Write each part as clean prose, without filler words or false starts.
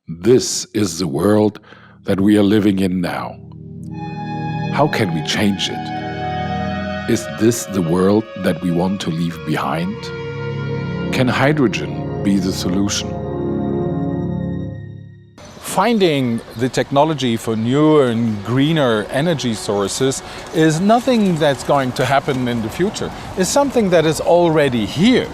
This is the world that we are living in now. How can we change it? Is this the world that we want to leave behind? Can hydrogen be the solution? Finding the technology for newer and greener energy sources is nothing that's going to happen in the future. It's something that is already here.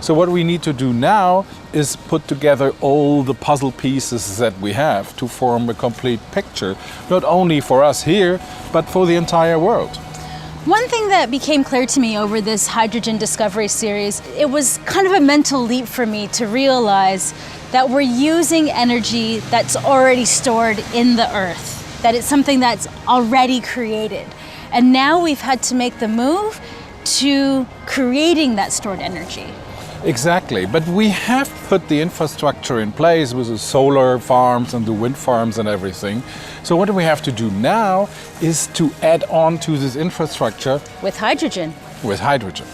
So what we need to do now is put together all the puzzle pieces that we have to form a complete picture, not only for us here, but for the entire world. One thing that became clear to me over this hydrogen discovery series, it was kind of a mental leap for me to realize that we're using energy that's already stored in the earth, that it's something that's already created. And now we've had to make the move to creating that stored energy. Exactly, but we have put the infrastructure in place with the solar farms and the wind farms and everything. So what we have to do now is to add on to this infrastructure with hydrogen. With hydrogen.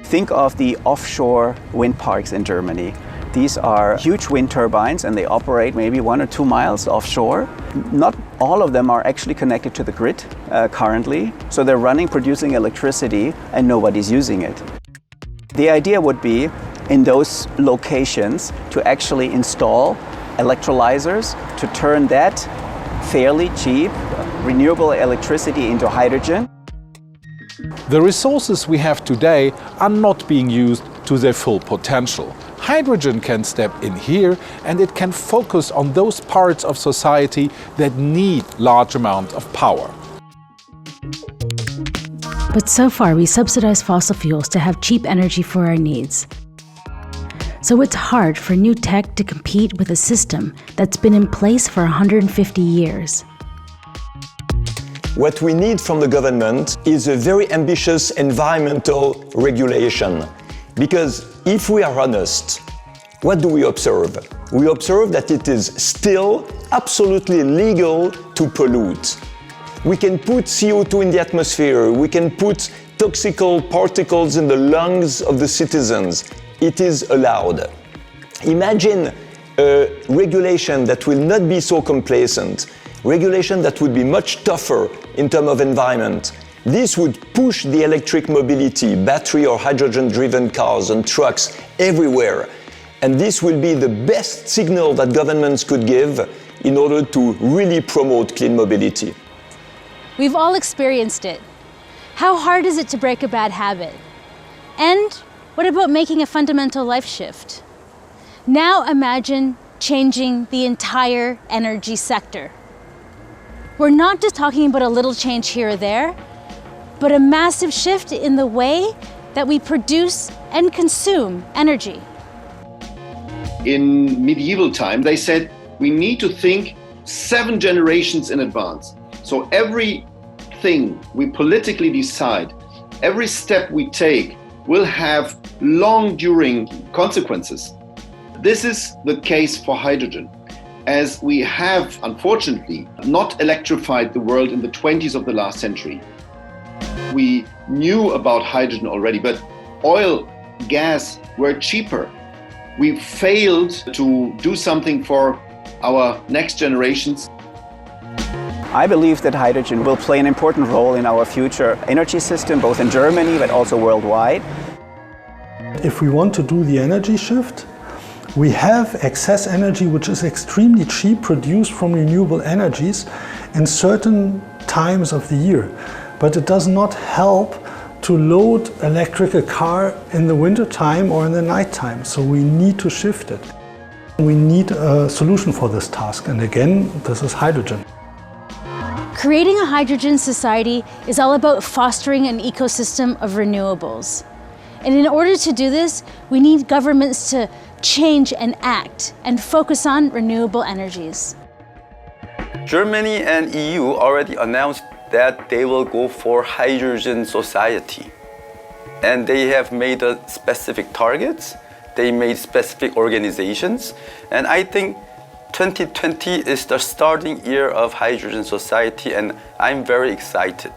Think of the offshore wind parks in Germany. These are huge wind turbines and they operate maybe 1 or 2 miles offshore. Not all of them are actually connected to the grid currently. So they're running, producing electricity, and nobody's using it. The idea would be in those locations to actually install electrolyzers to turn that fairly cheap renewable electricity into hydrogen. The resources we have today are not being used to their full potential. Hydrogen can step in here and it can focus on those parts of society that need large amounts of power. But so far we subsidize fossil fuels to have cheap energy for our needs. So it's hard for new tech to compete with a system that's been in place for 150 years. What we need from the government is a very ambitious environmental regulation. Because if we are honest, what do we observe? We observe that it is still absolutely legal to pollute. We can put CO2 in the atmosphere, we can put toxic particles in the lungs of the citizens. It is allowed. Imagine a regulation that will not be so complacent, regulation that would be much tougher in terms of environment. This would push the electric mobility, battery or hydrogen-driven cars and trucks everywhere. And this will be the best signal that governments could give in order to really promote clean mobility. We've all experienced it. How hard is it to break a bad habit? And what about making a fundamental life shift? Now imagine changing the entire energy sector. We're not just talking about a little change here or there, but a massive shift in the way that we produce and consume energy. In medieval time, they said we need to think 7 generations in advance. So everything we politically decide, every step we take will have long-during consequences. This is the case for hydrogen. As we have, unfortunately, not electrified the world in the 20s of the last century. We knew about hydrogen already, but oil, gas were cheaper. We failed to do something for our next generations. I believe that hydrogen will play an important role in our future energy system, both in Germany but also worldwide. If we want to do the energy shift, we have excess energy which is extremely cheap, produced from renewable energies in certain times of the year. But it does not help to load electrical car in the winter time or in the night time. So we need to shift it. We need a solution for this task. And again, this is hydrogen. Creating a hydrogen society is all about fostering an ecosystem of renewables. And in order to do this, we need governments to change and act and focus on renewable energies. Germany and EU already announced that they will go for hydrogen society. And they have made specific targets, they made specific organizations, and I think 2020 is the starting year of hydrogen society, and I'm very excited.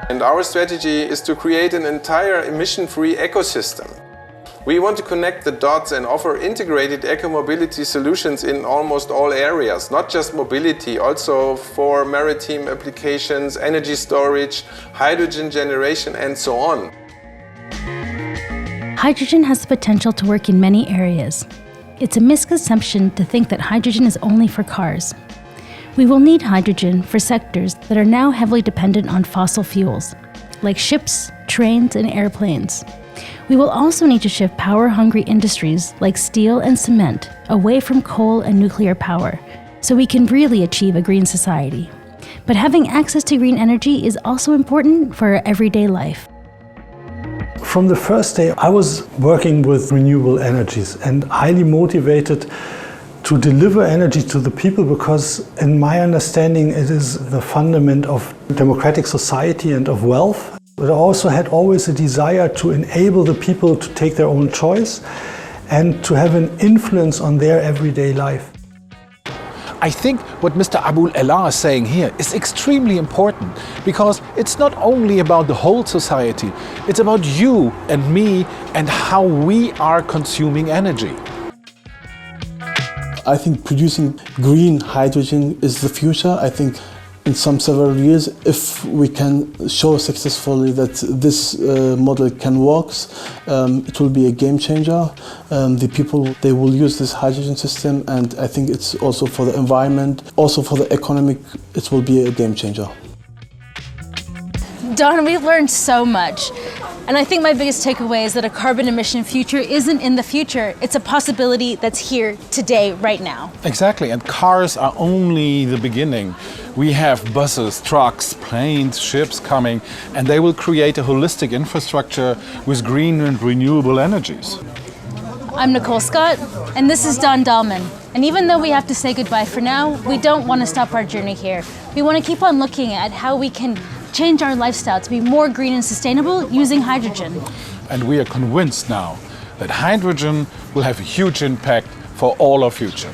And our strategy is to create an entire emission-free ecosystem. We want to connect the dots and offer integrated eco-mobility solutions in almost all areas, not just mobility, also for maritime applications, energy storage, hydrogen generation, and so on. Hydrogen has the potential to work in many areas. It's a misconception to think that hydrogen is only for cars. We will need hydrogen for sectors that are now heavily dependent on fossil fuels, like ships, trains, and airplanes. We will also need to shift power-hungry industries like steel and cement away from coal and nuclear power, so we can really achieve a green society. But having access to green energy is also important for our everyday life. From the first day, I was working with renewable energies and highly motivated to deliver energy to the people because, in my understanding, it is the fundament of democratic society and of wealth. But I also had always a desire to enable the people to take their own choice and to have an influence on their everyday life. I think what Mr. Abul-Ella is saying here is extremely important because it's not only about the whole society, it's about you and me and how we are consuming energy. I think producing green hydrogen is the future. I think in several years, if we can show successfully that this model can work, it will be a game changer. The people, they will use this hydrogen system, and I think it's also for the environment, also for the economic, it will be a game changer. Don, we've learned so much. And I think my biggest takeaway is that a carbon emission future isn't in the future. It's a possibility that's here today, right now. Exactly, and cars are only the beginning. We have buses, trucks, planes, ships coming, and they will create a holistic infrastructure with green and renewable energies. I'm Nicole Scott, and this is Don Dahlmann. And even though we have to say goodbye for now, we don't want to stop our journey here. We want to keep on looking at how we can change our lifestyle to be more green and sustainable using hydrogen. And we are convinced now that hydrogen will have a huge impact for all our future.